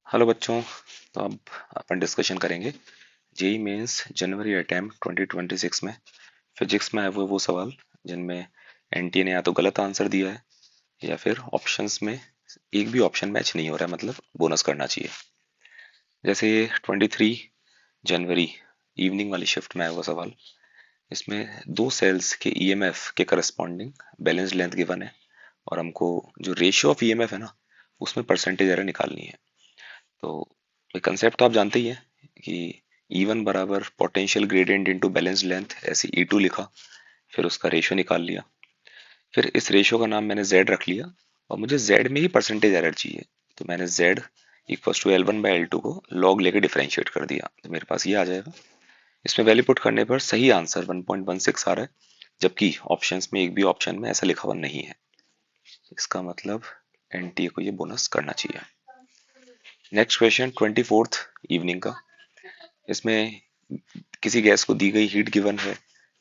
Hello बच्चों। तो अब अपन डिस्कशन करेंगे जेई मेंस जनवरी अटेम्प्ट 2026 में फिजिक्स में आए हुए वो सवाल जिनमें एनटीए ने या तो गलत आंसर दिया है या फिर ऑप्शंस में एक भी ऑप्शन मैच नहीं हो रहा है, मतलब बोनस करना चाहिए। जैसे ये 23 जनवरी इवनिंग वाली शिफ्ट में आया हुआ सवाल। इसमें दो सेल्स के ईएमएफ के करस्पॉन्डिंग बैलेंस लेंथ गिवन है और हमको जो रेशियो ऑफ ईएमएफ है ना, उसमें परसेंटेज एरर निकालनी है। तो ये कंसेप्ट तो आप जानते ही हैं कि E1 बराबर potential gradient into balance length, ऐसे E2 लिखा, फिर उसका रेशियो निकाल लिया। फिर इस रेशियो का नाम मैंने Z रख लिया और मुझे Z में ही परसेंटेज एरर चाहिए, तो मैंने Z इक्वल्स टू L1/L2 को लॉग लेके डिफरेंशिएट कर दिया, तो मेरे पास ये आ जाएगा। इसमें वैल्यू पुट करने पर सही आंसर 1.16 आ रहा है, जबकि ऑप्शंस में एक भी ऑप्शन में ऐसा लिखा हुआ नहीं है। इसका मतलब एनटीए को ये बोनस करना चाहिए। नेक्स्ट क्वेश्चन 24th इवनिंग का। इसमें किसी गैस को दी गई हीट गिवन है,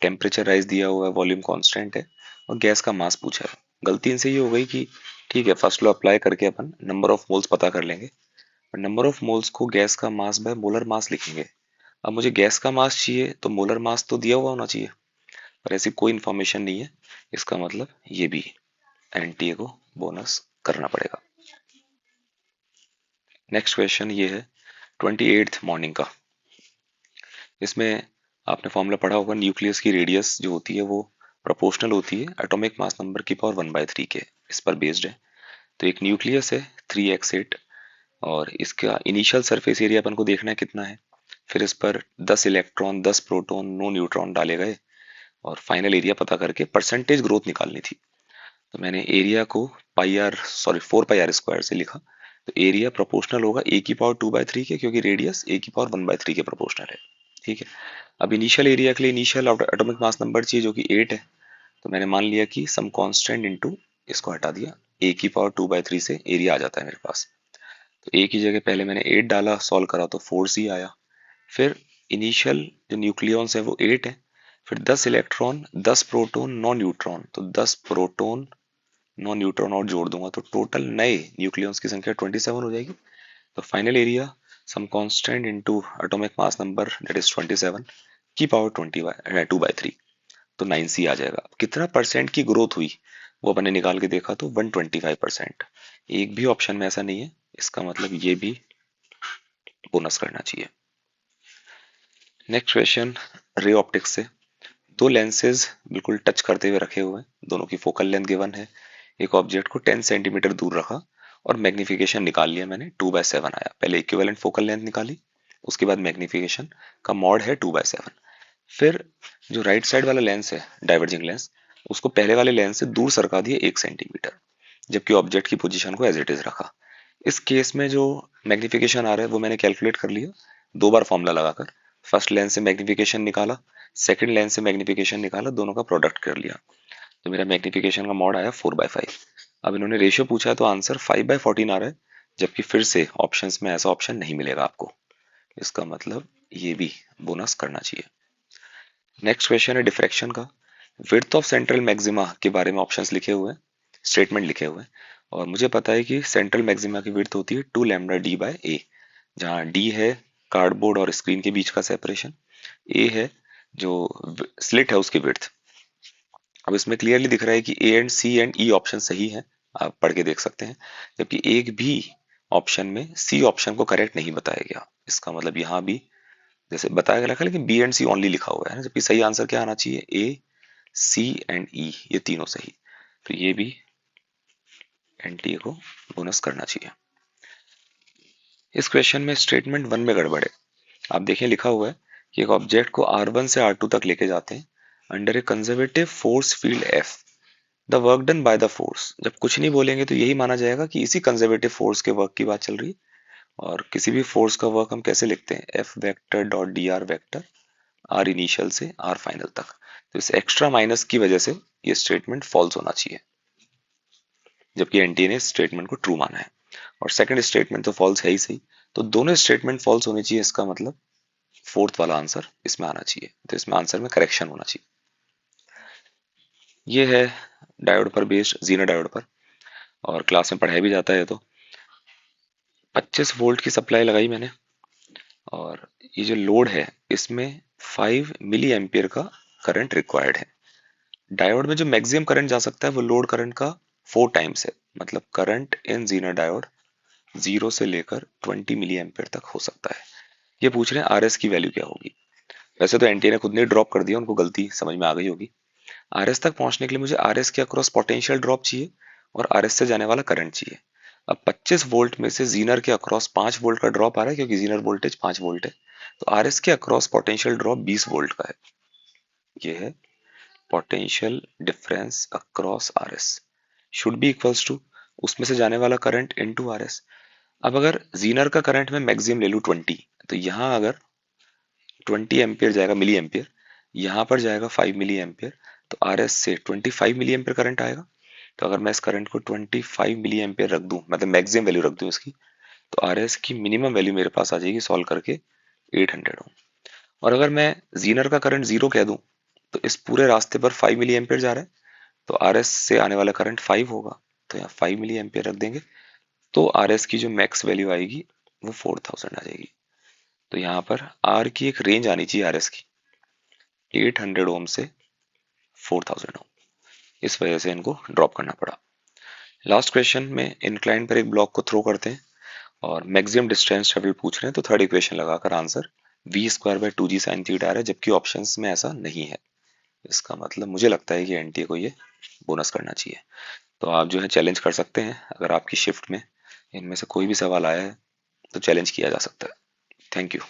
टेम्परेचर राइज दिया हुआ है, वॉल्यूम कांस्टेंट है और गैस का मास पूछा है। गलती इनसे ये हो गई कि ठीक है, फर्स्ट लॉ अप्लाई करके अपन नंबर ऑफ मोल्स पता कर लेंगे, और नंबर ऑफ मोल्स को गैस का मास बाय मोलर मास लिखेंगे। अब मुझे गैस का मास चाहिए तो मोलर मास तो दिया हुआ होना चाहिए, पर ऐसी कोई इंफॉर्मेशन नहीं है। इसका मतलब ये भी एनटीए को बोनस करना पड़ेगा। नेक्स्ट क्वेश्चन ये है 28th मॉर्निंग का। इसमें आपने फॉर्मूला पढ़ा होगा, न्यूक्लियस की रेडियस जो होती है वो प्रोपोर्शनल होती है एटॉमिक मास नंबर की पावर 1/3 के, इस पर बेस्ड है। तो एक न्यूक्लियस है 3x8 और इसका इनिशियल सरफेस एरिया अपन को देखना है कितना है। फिर इस पर 10 इलेक्ट्रॉन, 10 प्रोटॉन, 9 न्यूट्रॉन डाले गए और फाइनल एरिया पता करके परसेंटेज ग्रोथ निकालनी थी। तो मैंने एरिया को फोर पाई आर स्क्वायर से लिखा। तो एरिया प्रोपोर्शनल होगा ए की पावर 2/3 के, क्योंकि रेडियस ए की पावर 1/3 के प्रोपोर्शनल है। ठीक है। अब इनिशियल एरिया के लिए इनिशियल एटॉमिक मास नंबर चाहिए जो कि 8 है। तो मैंने मान लिया कि सम कांस्टेंट इनटू, इसको हटा दिया, ए की पावर 2/3 से एरिया आ जाता है मेरे पास। तो ए की जगह पहले मैंने 8 डाला, सॉल्व करा तो 4c आया। फिर इनिशियल जो न्यूक्लियॉन्स है वो 8 है। फिर 10 इलेक्ट्रॉन, 10 प्रोटॉन, 9 न्यूट्रॉन, तो 10 प्रोटॉन, 9 न्यूट्रॉन और जोड़ दूंगा तो टोटल नए न्यूक्लियॉन्स की संख्या 27 हो जाएगी। तो final area sum constant into atomic mass number that is 27 की पावर 2/3, तो 9c आ जाएगा। कितना परसेंट की ग्रोथ हुई वो अपने निकाल के देखा तो 125%। एक भी ऑप्शन में ऐसा नहीं है, इसका मतलब ये भी बोनस करना चाहिए। नेक्स्ट क्वेश्चन रे ऑप्टिक्स से। दो लेंसेज बिल्कुल टच करते हुए रखे हुए हैं, दोनों की फोकल लेंथ गिवन है। एक ऑब्जेक्ट को 10 सेंटीमीटर दूर रखा और मैग्निफिकेशन निकाल लिया मैंने, 2/7 आया। पहले इक्विवेलेंट फोकल लेंथ निकाली, उसके बाद मैग्निफिकेशन का मॉड है 2/7। फिर जो राइट साइड वाला लेंस है, डाइवर्जिंग लेंस, उसको पहले वाले लेंस से दूर सरका दिया 1 सेंटीमीटर, जबकि ऑब्जेक्ट की पोजीशन को एज इट इज रखा। इस केस में जो मैग्निफिकेशन आ रहा है वो मैंने कैलकुलेट कर लिया दो बार फॉर्मूला लगाकर। फर्स्ट लेंस से मैग्निफिकेशन निकाला, सेकंड लेंस से मैग्निफिकेशन निकाला, दोनों का प्रोडक्ट कर लिया। तो मेरा मैग्निफिकेशन का मॉड आया 4/5। अब इन्होंने रेशियो पूछा है तो आंसर 5/14 आ रहा है, जबकि फिर से ऑप्शंस में ऐसा ऑप्शन नहीं मिलेगा आपको। इसका मतलब ये भी बोनस करना चाहिए। नेक्स्ट क्वेश्चन है डिफ्रैक्शन का। विड्थ ऑफ सेंट्रल मैक्सिमा के बारे में ऑप्शंस लिखे हुए हैं, स्टेटमेंट लिखे हुए हैं, और मुझे पता है कि सेंट्रल मैक्सिमा की विड्थ होती है 2λd/a, जहाँ d है कार्डबोर्ड और स्क्रीन के बीच का सेपरेशन, a है जो स्लिट है उसकी विड्थ। अब इसमें क्लियरली दिख रहा है कि A and C and E option सही है, आप पढ़ के देख सकते हैं, जबकि एक भी ऑप्शन में सी ऑप्शन को करेक्ट नहीं बताया गया। इसका मतलब यहाँ भी जैसे बताया गया लेकिन बी एंड सी ओनली लिखा हुआ है ना, जबकि सही आंसर क्या आना चाहिए, ए, सी एंड ई, ये तीनों सही। तो ये भी एनटीए को बोनस करना चाहिए। इस क्वेश्चन में स्टेटमेंट 1 में गड़बड़ है। आप देखें लिखा हुआ है कि एक ऑब्जेक्ट को R1 से R2 तक लेके जाते हैं under A conservative force field F, the work done by the force. जब कुछ नहीं बोलेंगे तो यही माना जाएगा कि इसी कंजर्वेटिव फोर्स के वर्क की बात चल रही है। और किसी भी फोर्स का वर्क हम कैसे लिखते हैं, F vector dot D R vector, R initial से आर फाइनल तक। तो इस एक्स्ट्रा माइनस की वजह से ये स्टेटमेंट फॉल्स होना चाहिए, जबकि एनटीए ने स्टेटमेंट को ट्रू माना है। और सेकंड स्टेटमेंट तो फॉल्स है ही सही, तो दोनों स्टेटमेंट फॉल्स होनी चाहिए। इसका मतलब फोर्थ वाला आंसर इसमें आना चाहिए, तो इसमें आंसर में करेक्शन होना चाहिए। ये है डायोड पर बेस्ड, जीनो डायोड पर, और क्लास में पढ़ाया भी जाता है। तो 25 वोल्ट की सप्लाई लगाई मैंने और ये जो लोड है इसमें 5 मिली एम्पियर का करंट रिक्वायर्ड है। डायोड में जो मैक्सिमम करंट जा सकता है वो लोड करंट का 4 टाइम्स है, मतलब करंट इन जीनर डायोड 0 से लेकर 20 मिली एम्पियर तक हो सकता है। ये पूछ रहे हैं आरएस की वैल्यू क्या होगी। वैसे तो एनटीए ने खुद ने ड्रॉप कर दिया, उनको गलती समझ में आ गई होगी। आरएस तक पहुंचने के लिए मुझे आरएस के अक्रॉस पोटेंशियल ड्रॉप चाहिए और आरएस से जाने वाला करंट चाहिए। अब 25 वोल्ट में से जीनर के अक्रॉस 5 वोल्ट का ड्रॉप आ रहा है क्योंकि जीनर वोल्टेज 5 वोल्ट है, तो आरएस के अक्रॉस पोटेंशियल ड्रॉप 20 वोल्ट का है। ये है potential difference across RS should be equals to उसमें से जाने वाला करंट इनटू आरएस। अब अगर जीनर का करंट मैं मैक्सिमम ले लूं 20, तो यहाँ अगर 20 एम्पियर जाएगा, मिली एम्पियर, यहाँ पर जाएगा 5 मिली एम्पियर, तो आरएस से 25 मिली एम्पियर करंट आएगा। तो अगर मैं इस करंट को 25 मिली एम्पियर रख दूं, मतलब मैक्सिमम वैल्यू रख दूं इसकी, तो आरएस की मिनिमम वैल्यू मेरे पास आ जाएगी सॉल्व करके 800 ओम। और अगर मैं जीनर का करंट जीरो कह दूं, तो इस पूरे रास्ते पर 5 मिली एम्पियर जा रहा है, तो आरएस से आने वाला करंट 5 होगा, तो यहाँ 5 मिली एम्पियर रख देंगे, तो आरएस की जो मैक्स वैल्यू आएगी वो 4000 आ जाएगी। तो यहाँ पर आर की एक रेंज आनी चाहिए आरएस की 800 ओम से 4000 ओम, इस वजह से इनको ड्रॉप करना पड़ा। लास्ट क्वेश्चन में इंक्लाइन पर एक ब्लॉक को थ्रो करते हैं और मैक्सिमम डिस्टेंस ट्रेवल पूछ रहे हैं, तो थर्ड इक्वेशन लगाकर answer V square by 2g sine theta आ रहा है, जबकि ऑप्शंस में ऐसा नहीं है। इसका मतलब मुझे लगता है कि एनटीए को ये बोनस करना चाहिए। तो आप जो है चैलेंज कर सकते हैं, अगर आपकी शिफ्ट में इनमें से कोई भी सवाल आया है तो चैलेंज किया जा सकता है। Thank you.